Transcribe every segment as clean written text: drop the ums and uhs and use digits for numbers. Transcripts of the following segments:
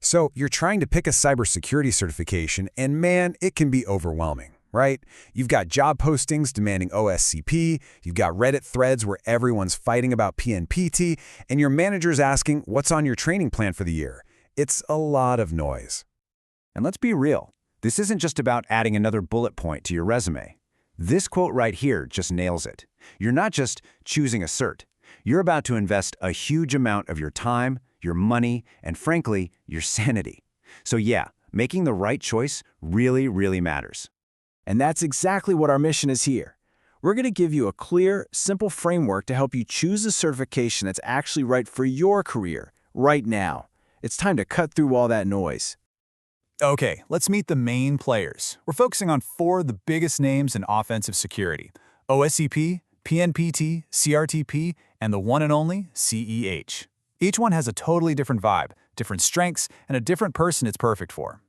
So you're trying to pick a cybersecurity certification, and man, it can be overwhelming, right? You've got job postings demanding OSCP, you've got Reddit threads where everyone's fighting about PNPT, and your manager's asking what's on your training plan for the year. It's a lot of noise. And let's be real, this isn't just about adding another bullet point to your resume. This quote right here just nails it. You're not just choosing a cert. You're about to invest a huge amount of your time, your money, and frankly, your sanity. So yeah, making the right choice really, really matters. And that's exactly what our mission is here. We're going to give you a clear, simple framework to help you choose a certification that's actually right for your career, right now. It's time to cut through all that noise. Okay, let's meet the main players. We're focusing on 4 of the biggest names in offensive security: OSCP, PNPT, CRTP, and the one and only CEH. Each one has a totally different vibe, different strengths, and a different person it's perfect for.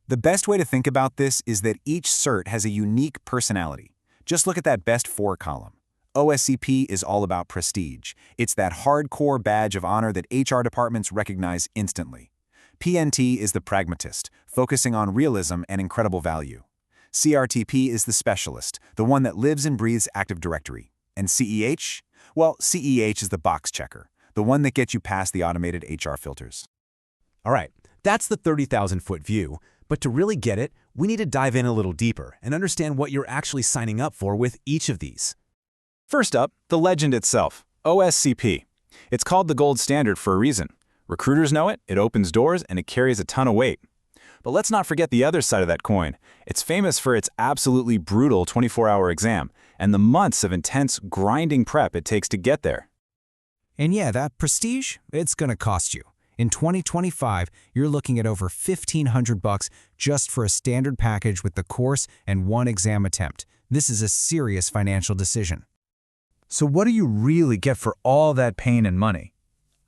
The best way to think about this is that each cert has a unique personality. Just look at that best 4 column. OSCP is all about prestige. It's that hardcore badge of honor that HR departments recognize instantly. PNT is the pragmatist, focusing on realism and incredible value. CRTP is the specialist, the one that lives and breathes Active Directory. And CEH? Well, CEH is the box checker, the one that gets you past the automated HR filters. All right, that's the 30,000-foot view, but to really get it, we need to dive in a little deeper and understand what you're actually signing up for with each of these. First up, the legend itself, OSCP. It's called the gold standard for a reason. Recruiters know it, it opens doors, and it carries a ton of weight. But let's not forget the other side of that coin. It's famous for its absolutely brutal 24-hour exam and the months of intense, grinding prep it takes to get there. And yeah, that prestige, it's gonna cost you. In 2025, you're looking at over $1,500 just for a standard package with the course and 1 exam attempt. This is a serious financial decision. So what do you really get for all that pain and money?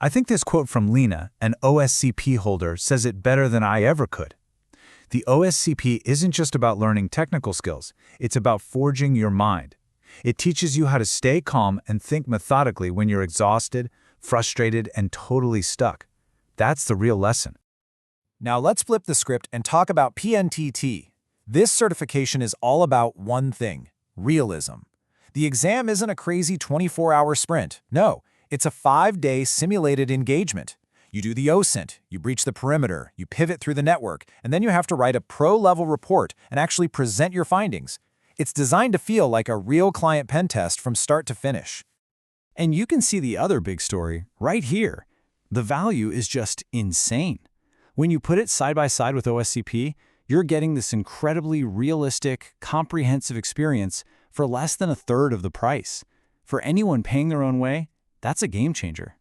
I think this quote from Lena, an OSCP holder, says it better than I ever could. The OSCP isn't just about learning technical skills, it's about forging your mind. It teaches you how to stay calm and think methodically when you're exhausted, frustrated, and totally stuck. That's the real lesson. Now let's flip the script and talk about PNPT. This certification is all about one thing: realism. The exam isn't a crazy 24-hour sprint. No, it's a 5-day simulated engagement. You do the OSINT, you breach the perimeter, you pivot through the network, and then you have to write a pro-level report and actually present your findings. It's designed to feel like a real client pen test from start to finish. And you can see the other big story right here. The value is just insane. When you put it side by side with OSCP, you're getting this incredibly realistic, comprehensive experience for less than 1/3 of the price. For anyone paying their own way, that's a game changer.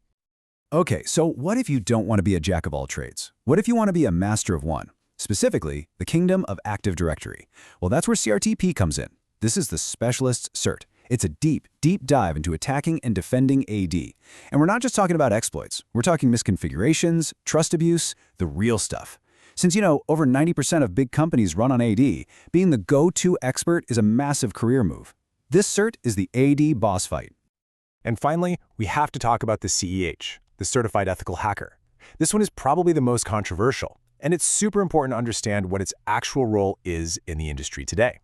Okay, so what if you don't want to be a jack of all trades? What if you want to be a master of one? Specifically, the kingdom of Active Directory. Well, that's where CRTP comes in. This is the specialist cert. It's a deep, deep dive into attacking and defending AD. And we're not just talking about exploits. We're talking misconfigurations, trust abuse, the real stuff. Since, over 90% of big companies run on AD, being the go-to expert is a massive career move. This cert is the AD boss fight. And finally, we have to talk about the CEH, the Certified Ethical Hacker. This one is probably the most controversial, and it's super important to understand what its actual role is in the industry today.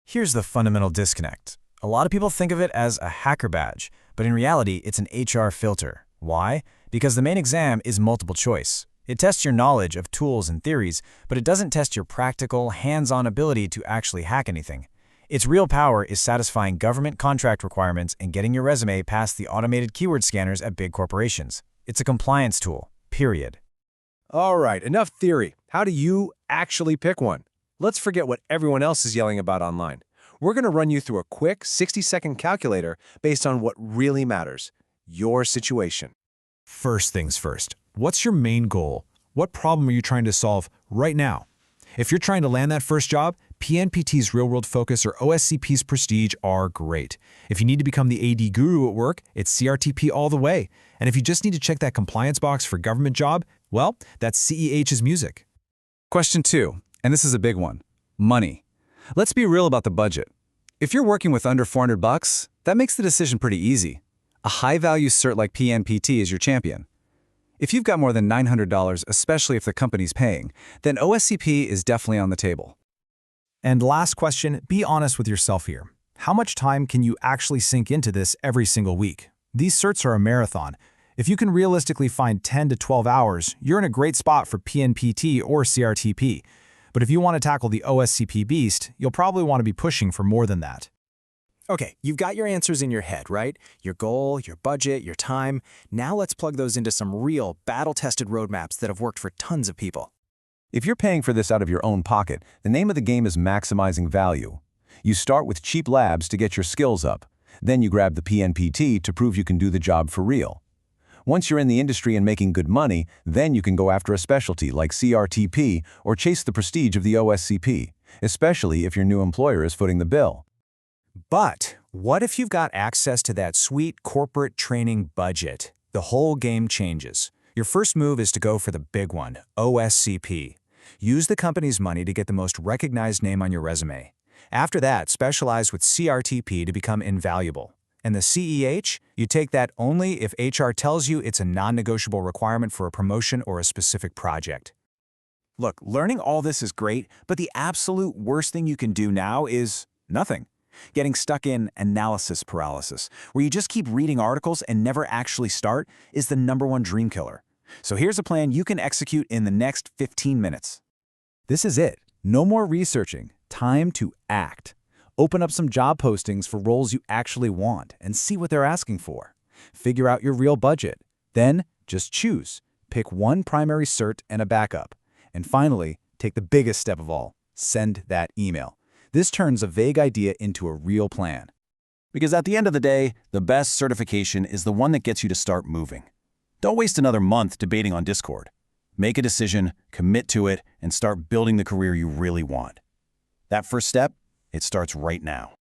Here's the fundamental disconnect. A lot of people think of it as a hacker badge, but in reality, it's an HR filter. Why? Because the main exam is multiple choice. It tests your knowledge of tools and theories, but it doesn't test your practical, hands-on ability to actually hack anything. Its real power is satisfying government contract requirements and getting your resume past the automated keyword scanners at big corporations. It's a compliance tool, period. All right, enough theory. How do you actually pick one? Let's forget what everyone else is yelling about online. We're going to run you through a quick 60-second calculator based on what really matters: your situation. First things first, what's your main goal? What problem are you trying to solve right now? If you're trying to land that first job, PNPT's real-world focus or OSCP's prestige are great. If you need to become the AD guru at work, it's CRTP all the way. And if you just need to check that compliance box for government job, well, that's CEH's music. Question 2, and this is a big one: money. Let's be real about the budget. If you're working with under $400, that makes the decision pretty easy. A high-value cert like PNPT is your champion. If you've got more than $900, especially if the company's paying, then OSCP is definitely on the table. And last question, be honest with yourself here. How much time can you actually sink into this every single week? These certs are a marathon. If you can realistically find 10 to 12 hours, you're in a great spot for PNPT or CRTP. But if you want to tackle the OSCP beast, you'll probably want to be pushing for more than that. Okay, you've got your answers in your head, right? Your goal, your budget, your time. Now let's plug those into some real, battle-tested roadmaps that have worked for tons of people. If you're paying for this out of your own pocket, the name of the game is maximizing value. You start with cheap labs to get your skills up. Then you grab the PNPT to prove you can do the job for real. Once you're in the industry and making good money, then you can go after a specialty like CRTP or chase the prestige of the OSCP, especially if your new employer is footing the bill. But what if you've got access to that sweet corporate training budget? The whole game changes. Your first move is to go for the big one, OSCP. Use the company's money to get the most recognized name on your resume. After that, specialize with CRTP to become invaluable. And the CEH, you take that only if HR tells you it's a non-negotiable requirement for a promotion or a specific project. Look, learning all this is great, but the absolute worst thing you can do now is nothing. Getting stuck in analysis paralysis, where you just keep reading articles and never actually start, is the #1 dream killer. So here's a plan you can execute in the next 15 minutes. This is it. No more researching. Time to act. Open up some job postings for roles you actually want and see what they're asking for. Figure out your real budget. Then just choose. Pick one primary cert and a backup. And finally, take the biggest step of all. Send that email. This turns a vague idea into a real plan. Because at the end of the day, the best certification is the one that gets you to start moving. Don't waste another month debating on Discord. Make a decision, commit to it, and start building the career you really want. That first step, it starts right now.